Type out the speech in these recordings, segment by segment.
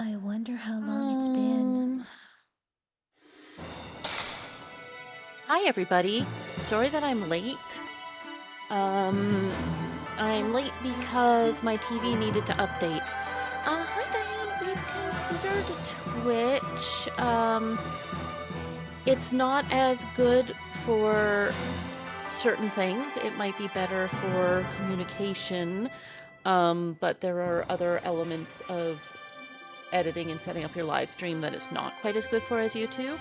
I wonder how long it's been. Hi everybody. Sorry that I'm late. I'm late because my TV needed to update. Hi Diane, we've considered Twitch. It's not as good for certain things. It might be better for communication, but there are other elements of editing and setting up your live stream that it's not quite as good for as YouTube.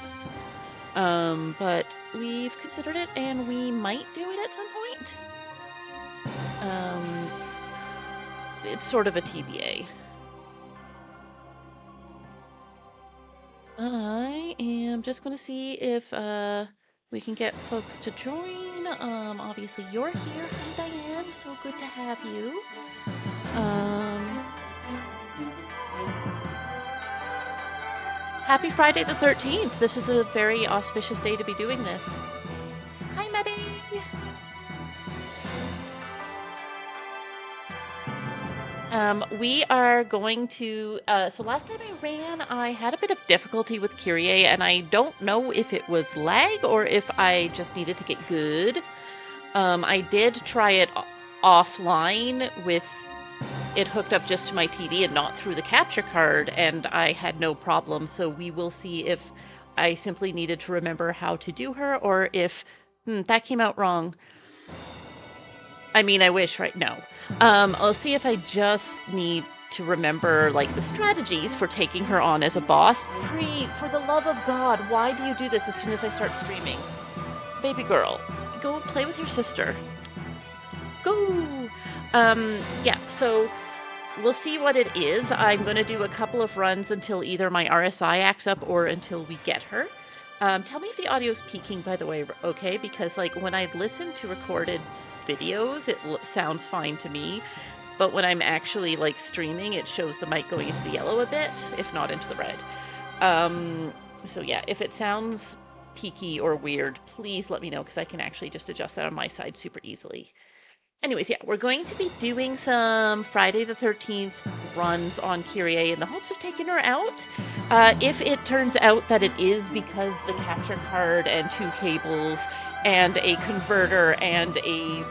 But we've considered it and we might do it at some point. It's sort of a TBA. I am just going to see if we can get folks to join. Obviously you're here. Hi Diane, so good to have you. Happy Friday the 13th. This is a very auspicious day to be doing this. Hi Maddie. We are going to, so last time I ran, I had a bit of difficulty with Kirie, and I don't know if it was lag or if I just needed to get good. I did try it offline with it hooked up just to my TV and not through the capture card, and I had no problem, so we will see if I simply needed to remember how to do her, or if, that came out wrong. I mean, I wish, right? No. I'll see if I just need to remember, like, the strategies for taking her on as a boss. For the love of God, why do you do this as soon as I start streaming? Baby girl, go play with your sister. Go! Yeah, so we'll see what it is. I'm going to do a couple of runs until either my RSI acts up or until we get her. Tell me if the audio's peaking, by the way, okay? Because, like, when I listen to recorded videos, it sounds fine to me, but when I'm actually like streaming, it shows the mic going into the yellow a bit, if not into the red. So yeah, if it sounds peaky or weird, please let me know, because I can actually just adjust that on my side super easily. Anyways, yeah, we're going to be doing some Friday the 13th runs on Kirie in the hopes of taking her out. If it turns out that it is because the capture card and 2 cables and a converter and a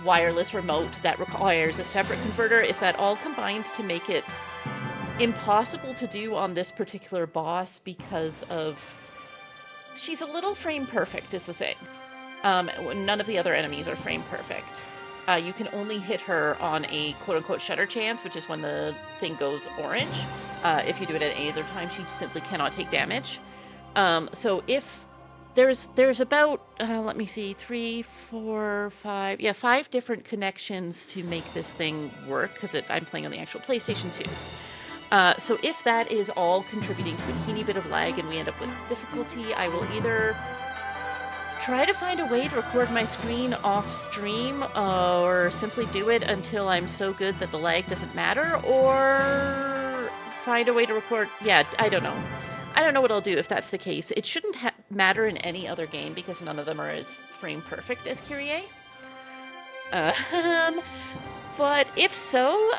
wireless remote that requires a separate converter, if that all combines to make it impossible to do on this particular boss because of she's a little frame perfect is the thing. None of the other enemies are frame perfect. You can only hit her on a quote-unquote shutter chance, which is when the thing goes orange. If you do it at any other time, she simply cannot take damage. So if there's about, let me see, 3, 4, 5, yeah, 5 different connections to make this thing work, because I'm playing on the actual PlayStation 2. So if that is all contributing to a teeny bit of lag and we end up with difficulty, I will either try to find a way to record my screen off stream, or simply do it until I'm so good that the lag doesn't matter, or find a way to record. Yeah, I don't know. I don't know what I'll do if that's the case. It shouldn't matter in any other game because none of them are as frame perfect as Kirie. But if so,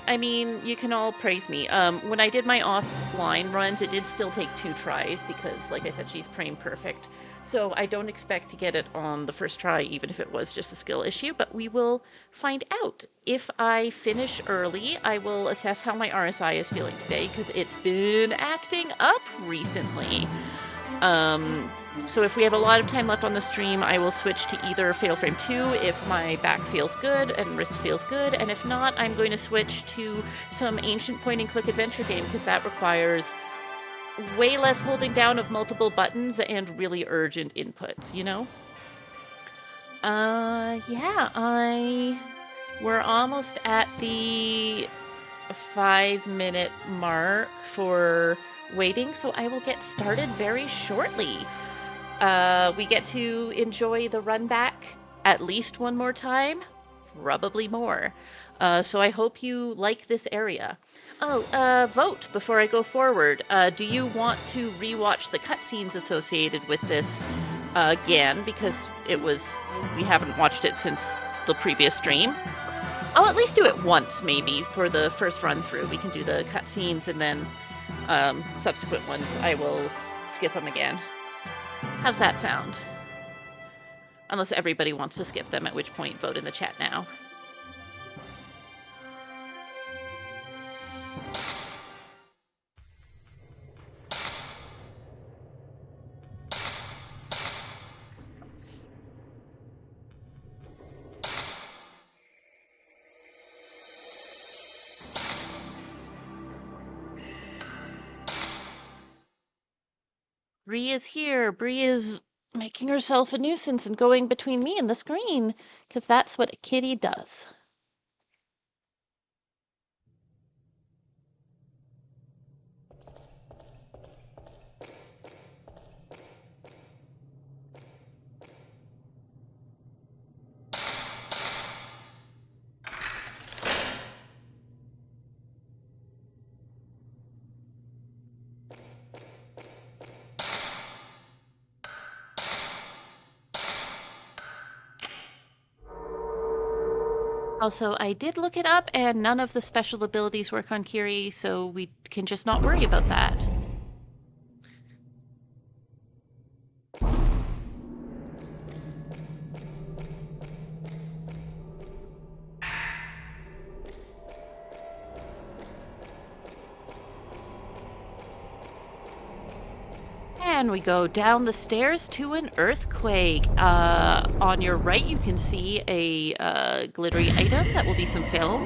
I mean, you can all praise me. When I did my offline runs, it did still take 2 tries because, like I said, she's frame perfect. So I don't expect to get it on the first try, even if it was just a skill issue, but we will find out. If I finish early, I will assess how my RSI is feeling today, because it's been acting up recently. So if we have a lot of time left on the stream, I will switch to either Fatal Frame 2 if my back feels good and wrist feels good, and if not, I'm going to switch to some ancient point-and-click adventure game, because that requires way less holding down of multiple buttons and really urgent inputs, you know? Yeah, we're almost at the 5-minute mark for waiting, so I will get started very shortly. We get to enjoy the run back at least one more time, probably more. So I hope you like this area. Oh, vote before I go forward. Do you want to rewatch the cutscenes associated with this again? Because we haven't watched it since the previous stream. I'll at least do it once, maybe, for the first run through. We can do the cutscenes, and then subsequent ones, I will skip them again. How's that sound? Unless everybody wants to skip them, at which point vote in the chat now. Bree is here. Bree is making herself a nuisance and going between me and the screen, because that's what a kitty does. Also, I did look it up, and none of the special abilities work on Kirie, so we can just not worry about that. And we go down the stairs to an earthquake. On your right, you can see a glittery item that will be some film.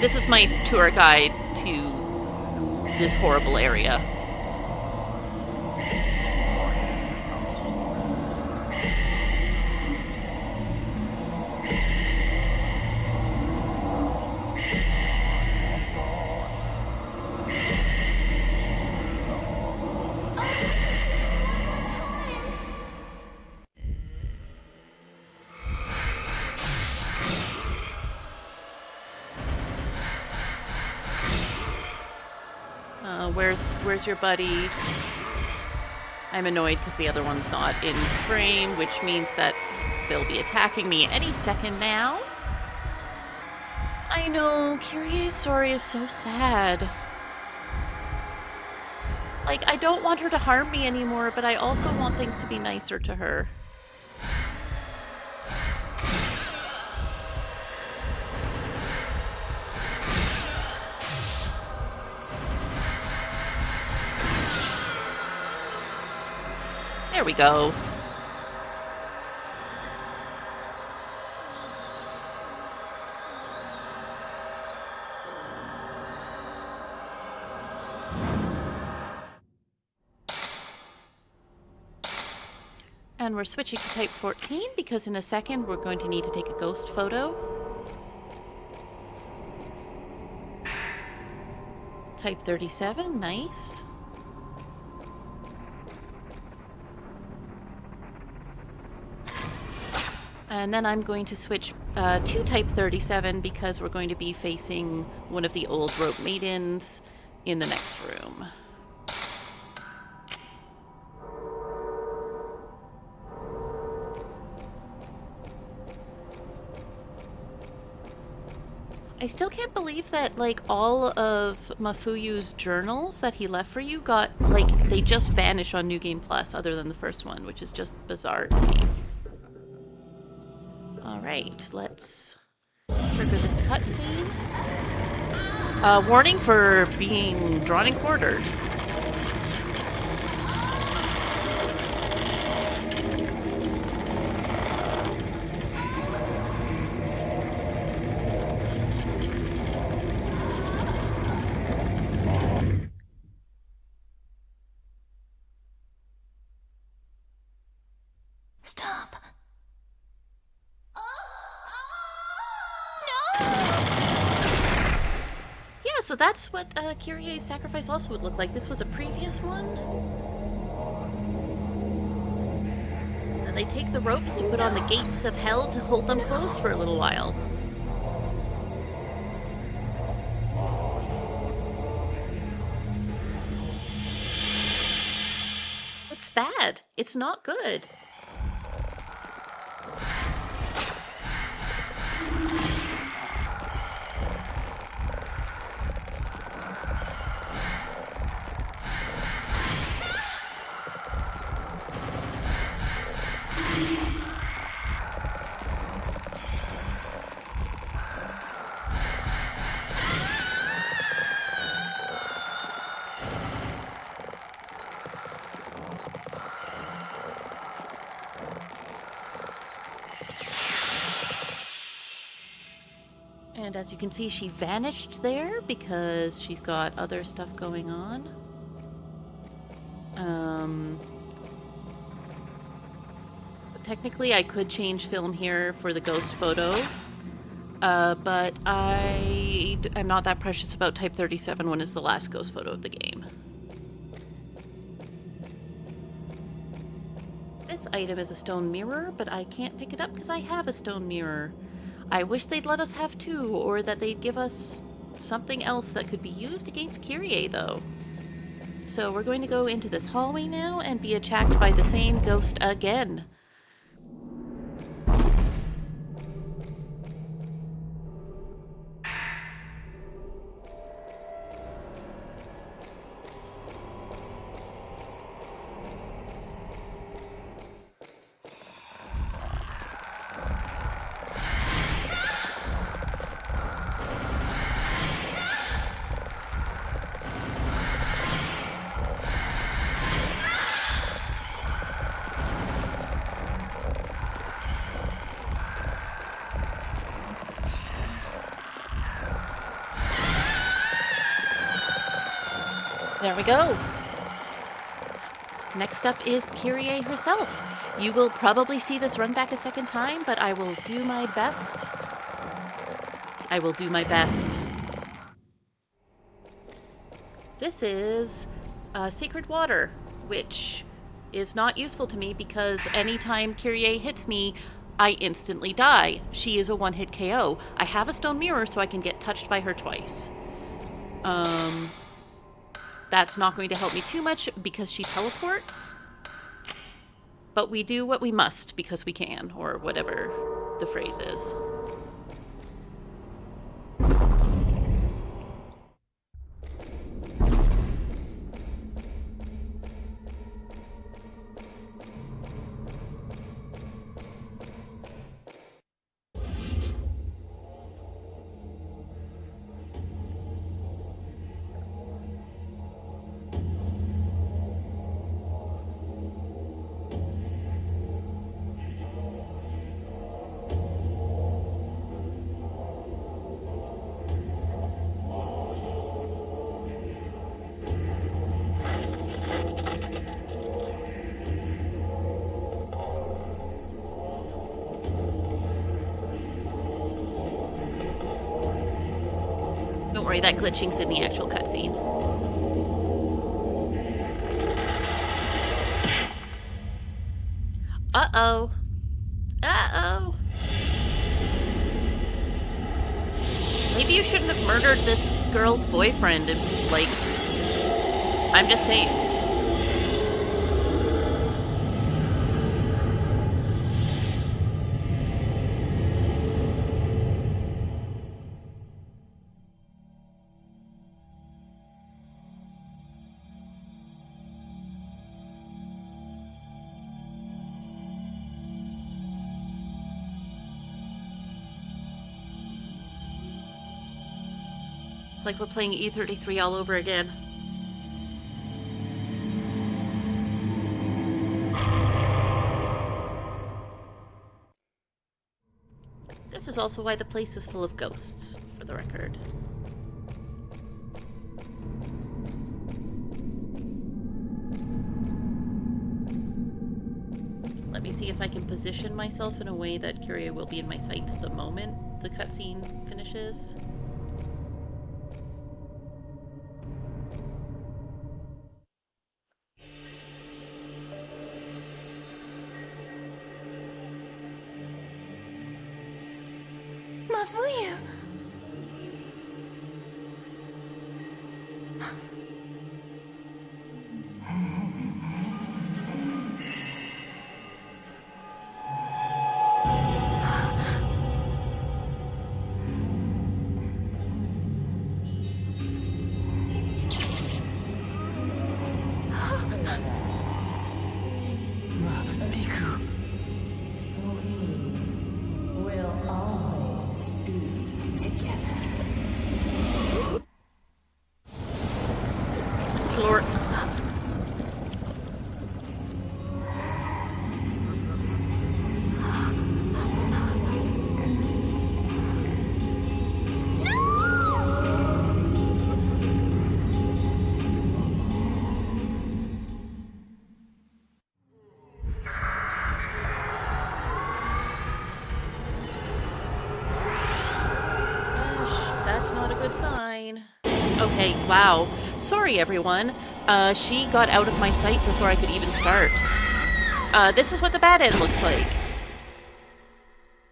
This is my tour guide to this horrible area. Where's your buddy? I'm annoyed because the other one's not in frame, which means that they'll be attacking me any second now. I know, Kirie's story is so sad. Like, I don't want her to harm me anymore, but I also want things to be nicer to her. There we go. And we're switching to type 14 because in a second we're going to need to take a ghost photo. Type 37, nice. And then I'm going to switch to type 37 because we're going to be facing one of the old rope maidens in the next room. I still can't believe that, like, all of Mafuyu's journals that he left for you got, like, they just vanish on New Game Plus other than the first one, which is just bizarre to me. Alright, let's trigger this cutscene. Warning for being drawn and quartered. Stop. Yeah, so that's what Kirie's sacrifice also would look like. This was a previous one. And they take the ropes to put on the gates of hell to hold them closed for a little while. It's bad. It's not good. And as you can see, she vanished there because she's got other stuff going on. Technically, I could change film here for the ghost photo, but I am not that precious about Type 37 when it's the last ghost photo of the game. This item is a stone mirror, but I can't pick it up because I have a stone mirror. I wish they'd let us have two, or that they'd give us something else that could be used against Kirie, though. So we're going to go into this hallway now and be attacked by the same ghost again. There we go. Next up is Kirie herself. You will probably see this run back a second time, but I will do my best. I will do my best. This is Sacred Water, which is not useful to me because anytime Kirie hits me, I instantly die. She is a one-hit KO. I have a stone mirror so I can get touched by her twice. That's not going to help me too much because she teleports. But we do what we must because we can, or whatever the phrase is. Don't worry, that glitching's in the actual cutscene. Uh-oh. Uh-oh. Maybe you shouldn't have murdered this girl's boyfriend. Like, I'm just saying. It's like we're playing E33 all over again. This is also why the place is full of ghosts, for the record. Let me see if I can position myself in a way that Kirie will be in my sights the moment the cutscene finishes. Mafuyu! We will always be good sign. Okay, wow. Sorry, everyone. She got out of my sight before I could even start. This is what the bad end looks like.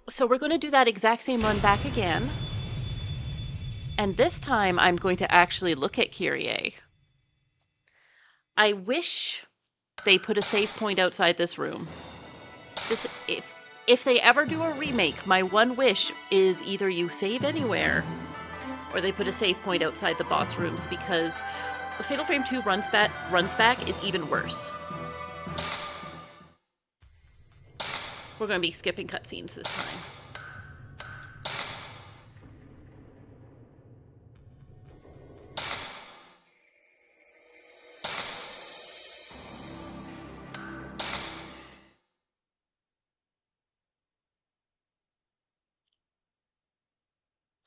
So we're going to do that exact same run back again. And this time I'm going to actually look at Kirie. I wish they put a save point outside this room. If they ever do a remake, my one wish is either you save anywhere or they put a save point outside the boss rooms, because Fatal Frame 2 runs back is even worse. We're going to be skipping cutscenes this time.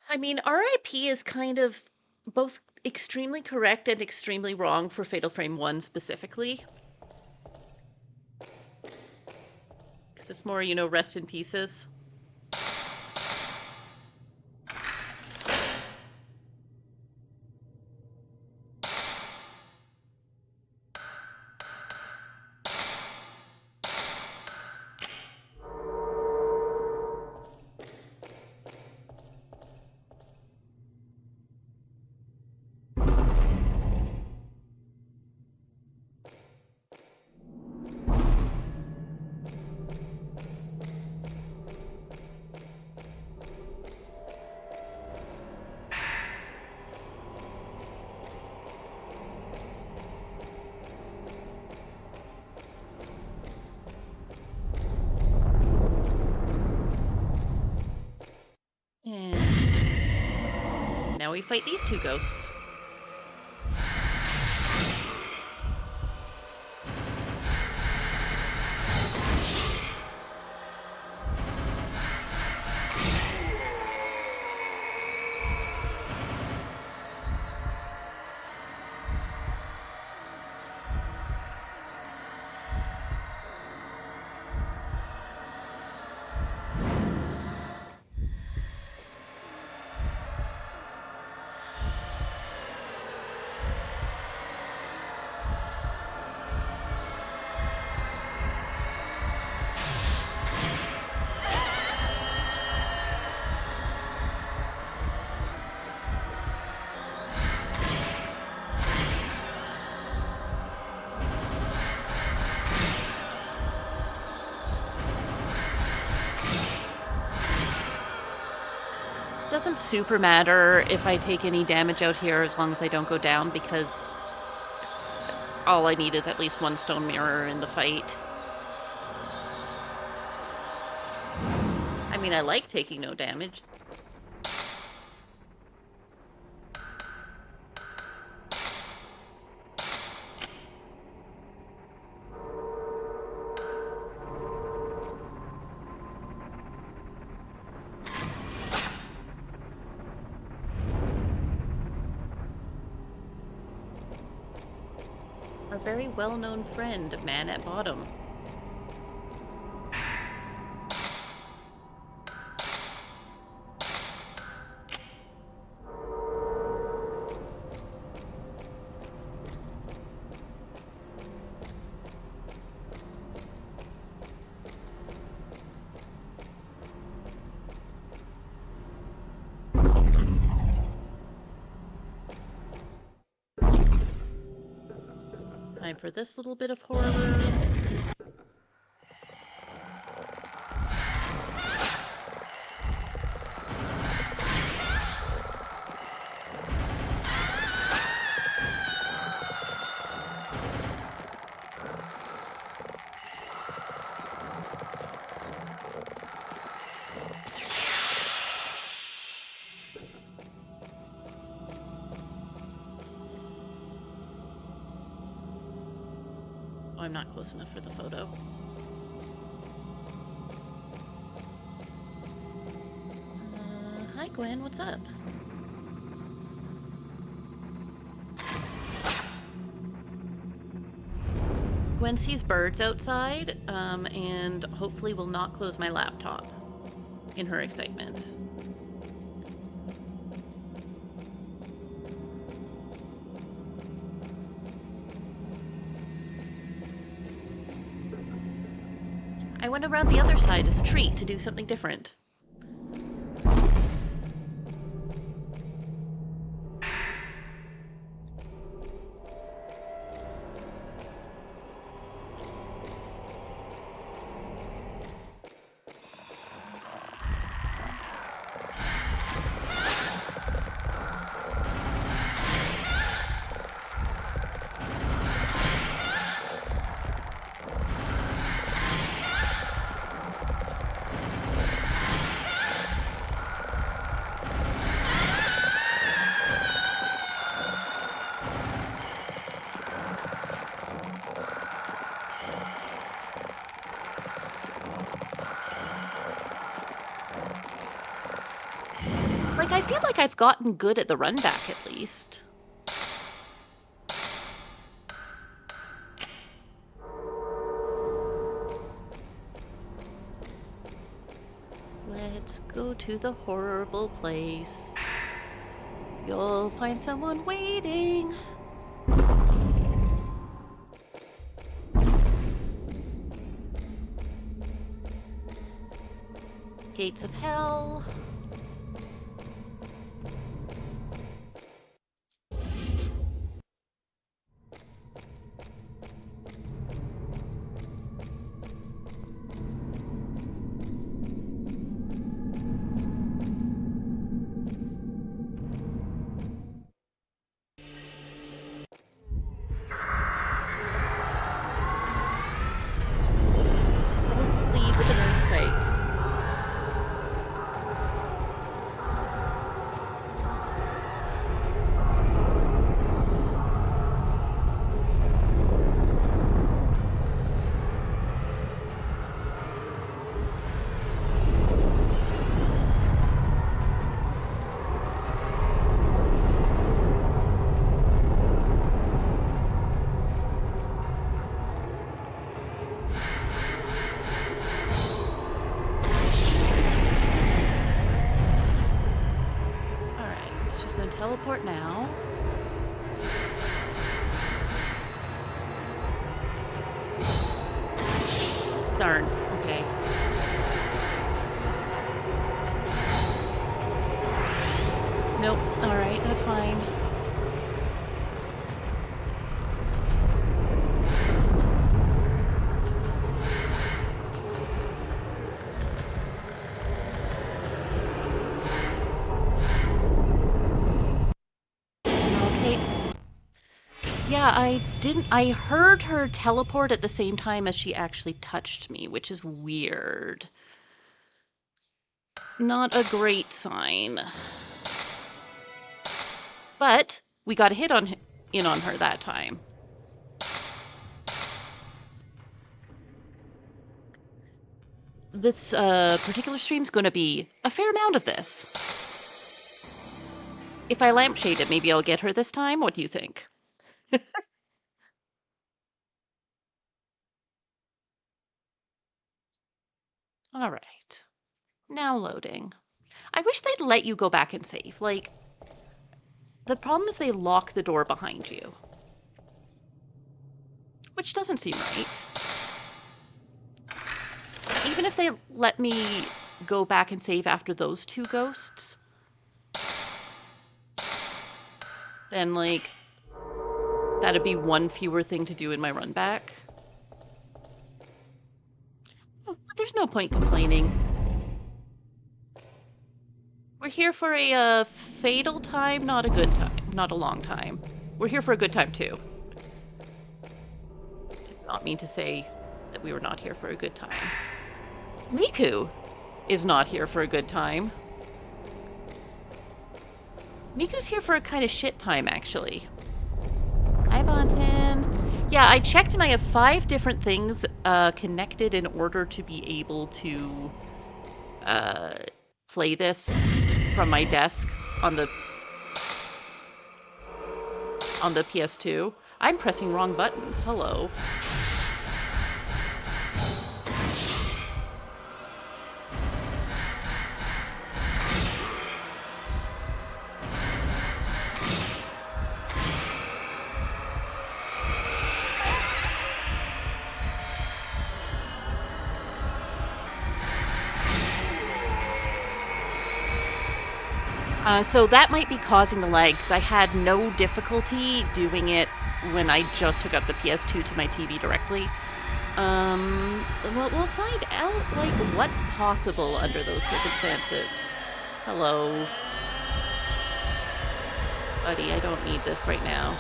I mean, RIP is kind of both extremely correct and extremely wrong for Fatal Frame 1 specifically. Because it's more, rest in pieces. And now we fight these two ghosts. Doesn't super matter if I take any damage out here as long as I don't go down, because all I need is at least one stone mirror in the fight. I mean, I like taking no damage. Our very well-known friend, Man at Bottom. Time for this little bit of horror. Oh, I'm not close enough for the photo. Hi, Gwen, what's up? Gwen sees birds outside, and hopefully will not close my laptop in her excitement. went around the other side as a treat to do something different. Like, I feel like I've gotten good at the run back at least. Let's go to the horrible place. You'll find someone waiting. Gates of Hell. Don't lead with an earthquake. Alright, she's gonna teleport now. Darn, okay. Nope, alright, that's fine. Okay. Yeah, I heard her teleport at the same time as she actually touched me, which is weird. Not a great sign. But we got a hit in on her that time. This particular stream's going to be a fair amount of this. If I lampshade it, maybe I'll get her this time. What do you think? All right. Now loading. I wish they'd let you go back and save. Like, the problem is they lock the door behind you. Which doesn't seem right. Even if they let me go back and save after those two ghosts, then, like, that'd be one fewer thing to do in my run back. But there's no point complaining. We're here for a fatal time, not a good time, not a long time. We're here for a good time, too. Did not mean to say that we were not here for a good time. Miku is not here for a good time. Miku's here for a kind of shit time, actually. Hi, Bonten. Yeah, I checked and I have 5 different things connected in order to be able to play this from my desk on the PS2. I'm pressing wrong buttons. Hello. So that might be causing the lag, because I had no difficulty doing it when I just hook up the PS2 to my TV directly. We'll find out, like, what's possible under those circumstances. Hello. Buddy, I don't need this right now.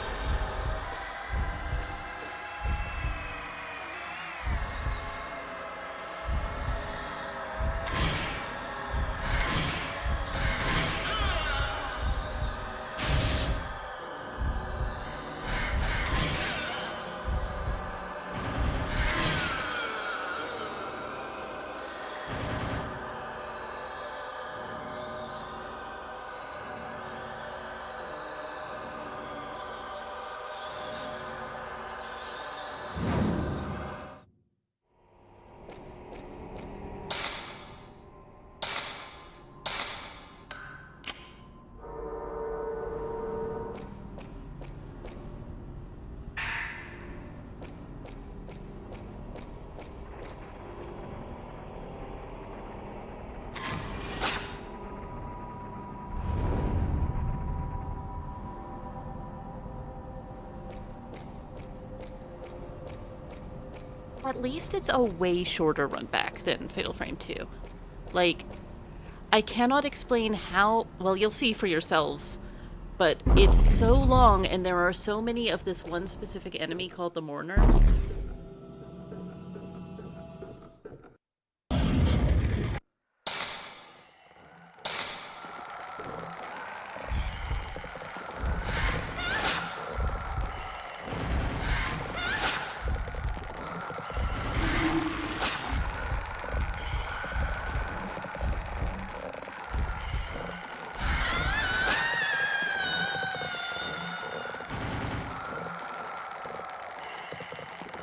At least it's a way shorter run back than Fatal Frame 2. Like, I cannot explain how, well, you'll see for yourselves, but it's so long and there are so many of this one specific enemy called the Mourner.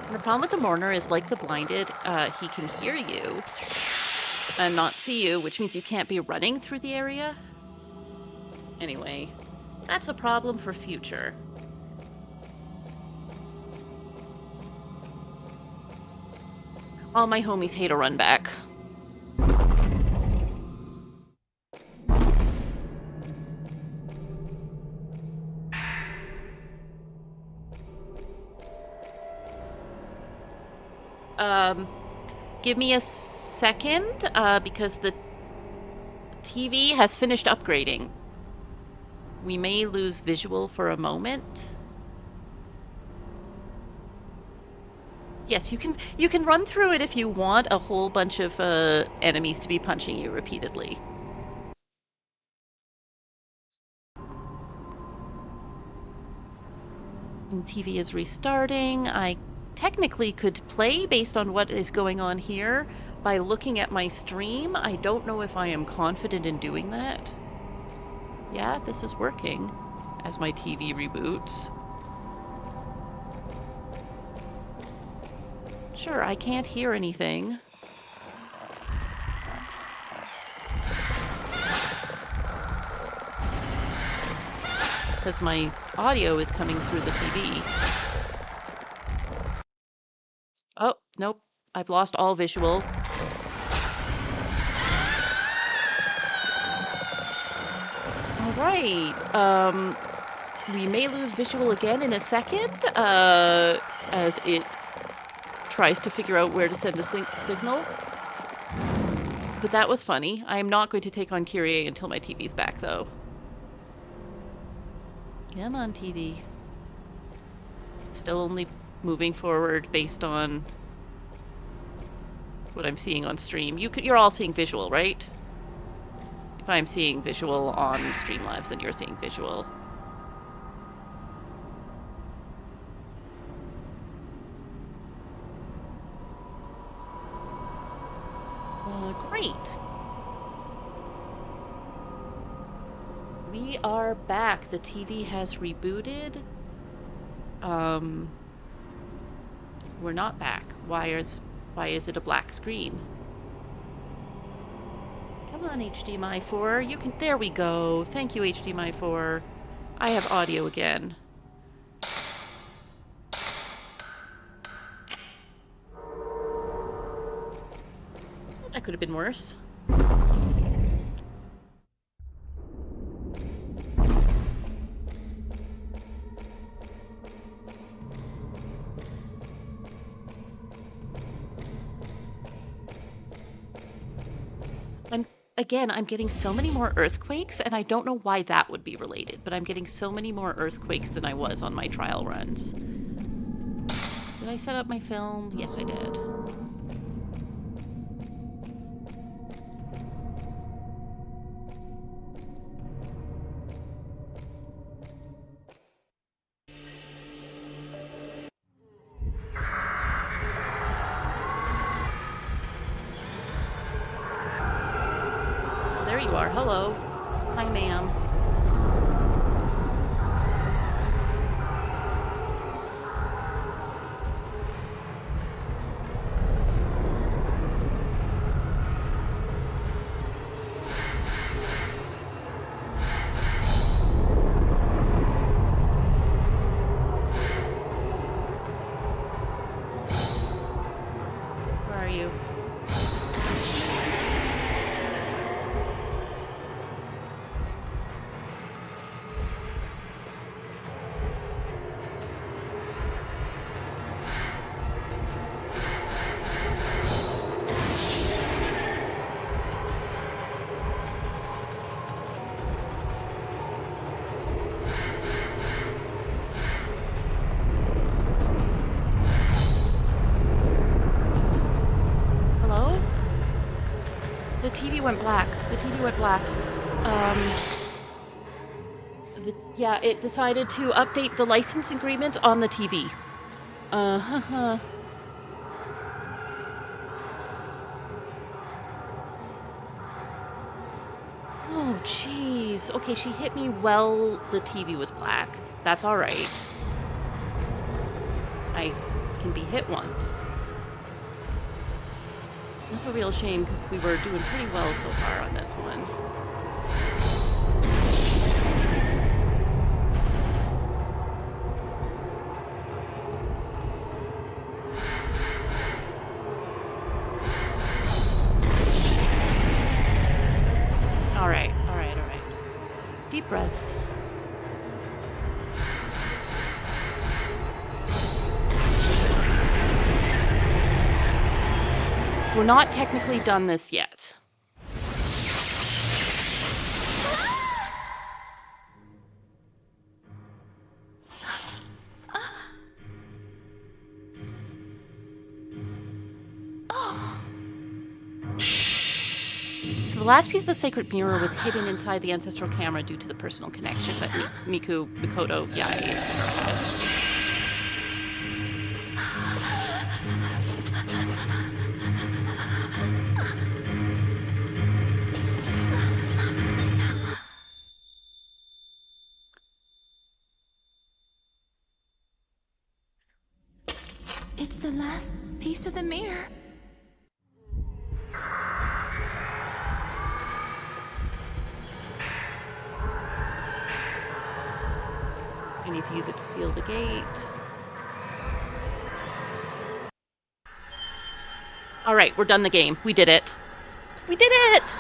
And the problem with the Mourner is, like the Blinded, he can hear you and not see you, which means you can't be running through the area. Anyway, that's a problem for future. All my homies hate a run back. Give me a second, because the TV has finished upgrading. We may lose visual for a moment. Yes, you can run through it if you want a whole bunch of enemies to be punching you repeatedly. And TV is restarting. I technically could play based on what is going on here by looking at my stream. I don't know if I am confident in doing that. Yeah, this is working as my TV reboots. Sure, I can't hear anything. Because my audio is coming through the TV. Oh, nope. I've lost all visual. Alright, we may lose visual again in a second, as it tries to figure out where to send the signal. But that was funny. I am not going to take on Kirie until my TV's back, though. Come on, TV. Still only moving forward based on what I'm seeing on stream. You're all seeing visual, right? If I'm seeing visual on Streamlabs, then you're seeing visual. Great. We are back. The TV has rebooted. We're not back. Why is it a black screen? Come on, HDMI 4. You can. There we go. Thank you, HDMI 4. I have audio again. That could have been worse. again, I'm getting so many more earthquakes, and I don't know why that would be related, but I'm getting so many more earthquakes than I was on my trial runs. Did I set up my film? Yes, I did. There you are. Hello. Hi, ma'am. Where are you? Hello? The TV went black. The TV went black. Yeah, it decided to update the license agreement on the TV. Oh, jeez. Okay, she hit me while the TV was black. That's all right. I can be hit once. That's a real shame because we were doing pretty well so far on this one. All right. Deep breaths. We're not technically done this yet. So the last piece of the sacred mirror was hidden inside the ancestral camera due to the personal connection, but Miku, Mikoto, yeah, it's in her head. It's the last piece of the mirror. I need to use it to seal the gate. All right, we're done the game. We did it. We did it!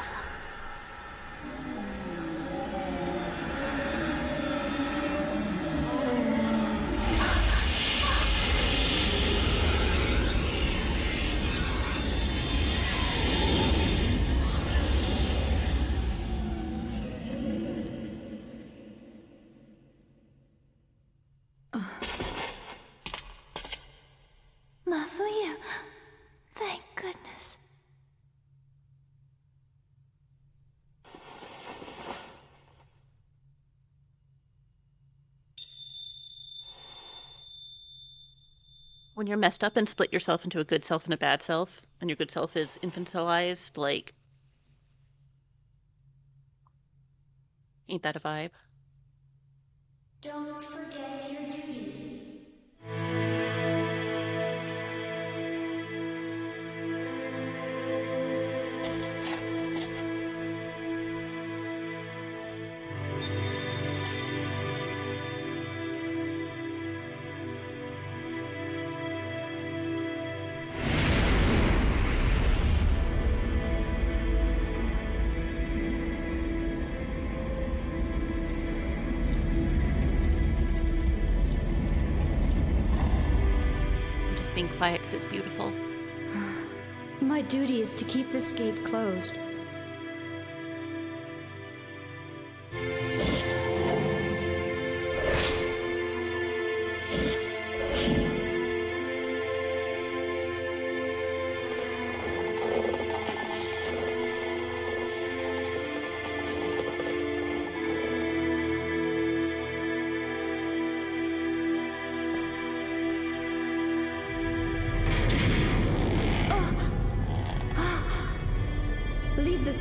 Mafuyu. Thank goodness. When you're messed up and split yourself into a good self and a bad self, and your good self is infantilized, like, ain't that a vibe? Don't forget your duty. I'm just being quiet because it's beautiful. My duty is to keep this gate closed.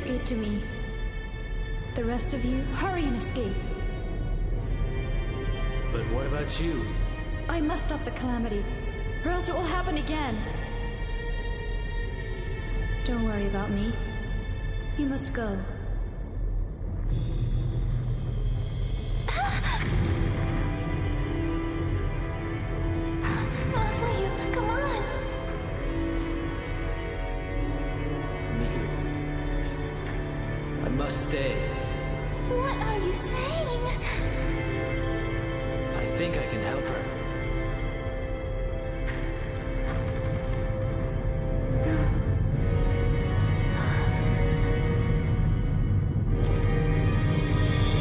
escape to me. The rest of you, hurry and escape. But what about you? I must stop the calamity, or else it will happen again. Don't worry about me. You must go. Mafuyu, come on! Miku. I must stay. What are you saying? I think I can help her.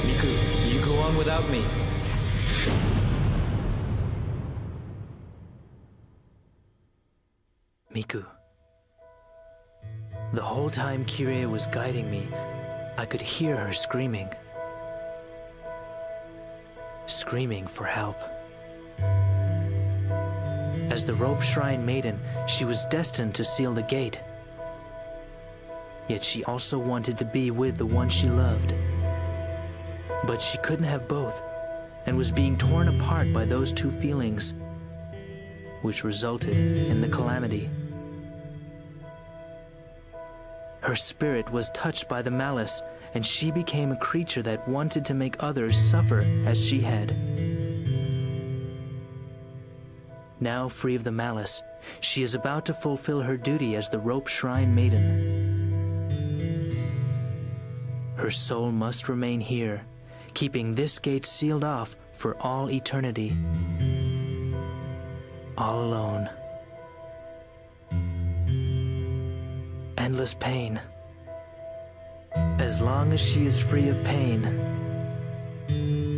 Miku, you go on without me. Miku. The whole time Kirie was guiding me, I could hear her screaming. Screaming for help. As the rope shrine maiden, she was destined to seal the gate. Yet she also wanted to be with the one she loved. But she couldn't have both, and was being torn apart by those two feelings, which resulted in the calamity. Her spirit was touched by the malice, and she became a creature that wanted to make others suffer as she had. Now free of the malice, she is about to fulfill her duty as the Rope Shrine Maiden. Her soul must remain here, keeping this gate sealed off for all eternity. All alone. Endless pain. As long as she is free of pain,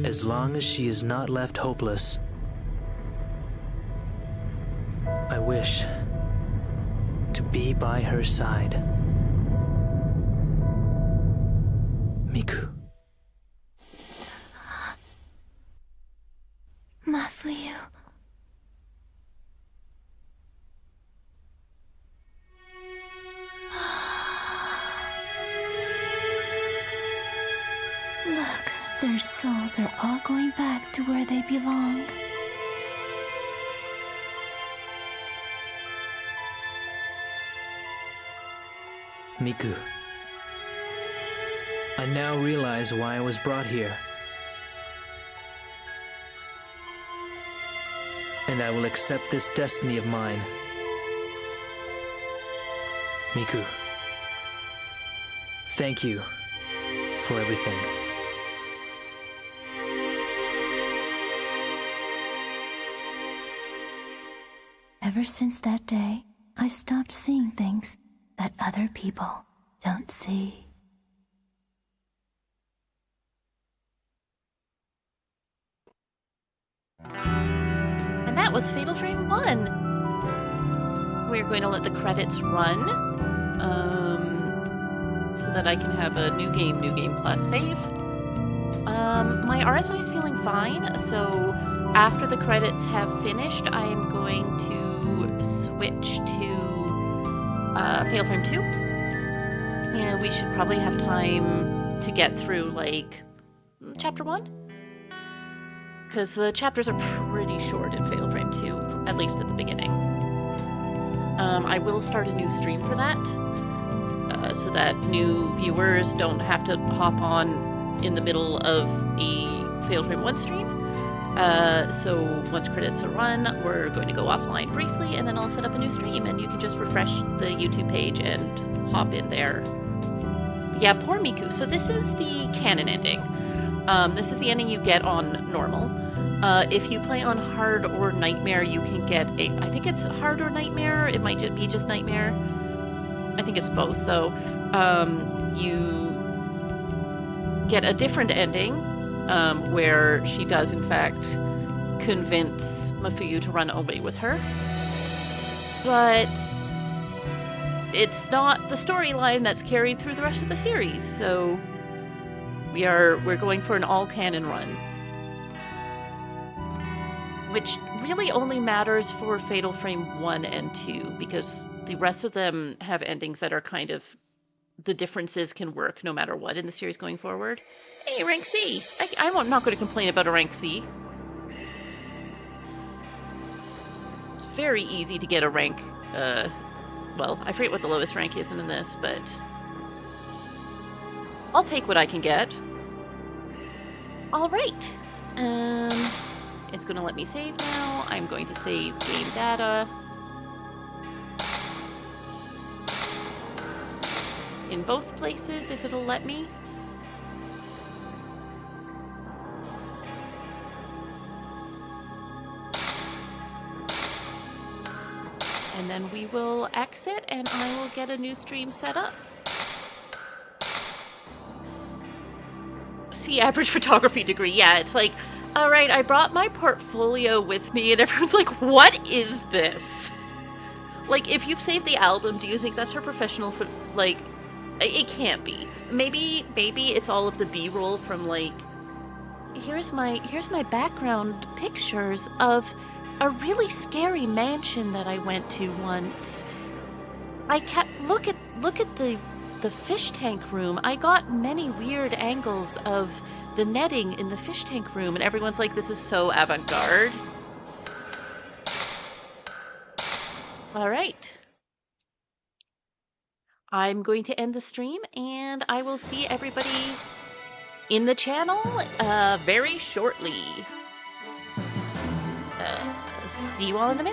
as long as she is not left hopeless, I wish to be by her side. Miku. Mafuyu. Look, their souls are all going back to where they belong. Miku. I now realize why I was brought here. And I will accept this destiny of mine. Miku. Thank you for everything. Ever since that day, I stopped seeing things that other people don't see. And that was Fatal Frame 1. We're going to let the credits run so that I can have a New Game Plus save. My RSI is feeling fine, so after the credits have finished, I am going to switch to Fatal Frame 2. Yeah, we should probably have time to get through, like, Chapter 1? Because the chapters are pretty short in Fatal Frame 2, at least at the beginning. I will start a new stream for that, so that new viewers don't have to hop on in the middle of a Fatal Frame 1 stream. So once credits are run, we're going to go offline briefly, and then I'll set up a new stream, and you can just refresh the YouTube page and hop in there. Yeah, poor Miku. So this is the canon ending. This is the ending you get on normal. If you play on hard or nightmare, you can get I think it's hard or nightmare. It might be just nightmare. I think it's both, though. You get a different ending, where she does, in fact, convince Mafuyu to run away with her. But it's not the storyline that's carried through the rest of the series, so we're going for an all-canon run. Which really only matters for Fatal Frame 1 and 2, because the rest of them have endings that are kind of the differences can work no matter what in the series going forward. Hey, rank C! I'm not going to complain about a rank C. It's very easy to get a rank, well, I forget what the lowest rank is in this, but I'll take what I can get. All right. It's going to let me save now. I'm going to save game data. In both places, if it'll let me. And then we will exit and I will get a new stream set up. See, average photography degree. Yeah, it's like, all right, I brought my portfolio with me and everyone's like, what is this? Like, if you've saved the album, do you think that's her professional like, it can't be. Maybe it's all of the B-roll from like, here's my background pictures of a really scary mansion that I went to once. I kept look at the fish tank room. I got many weird angles of the netting in the fish tank room, and everyone's like, this is so avant-garde. All right. I'm going to end the stream, and I will see everybody in the channel very shortly. See you all in a minute.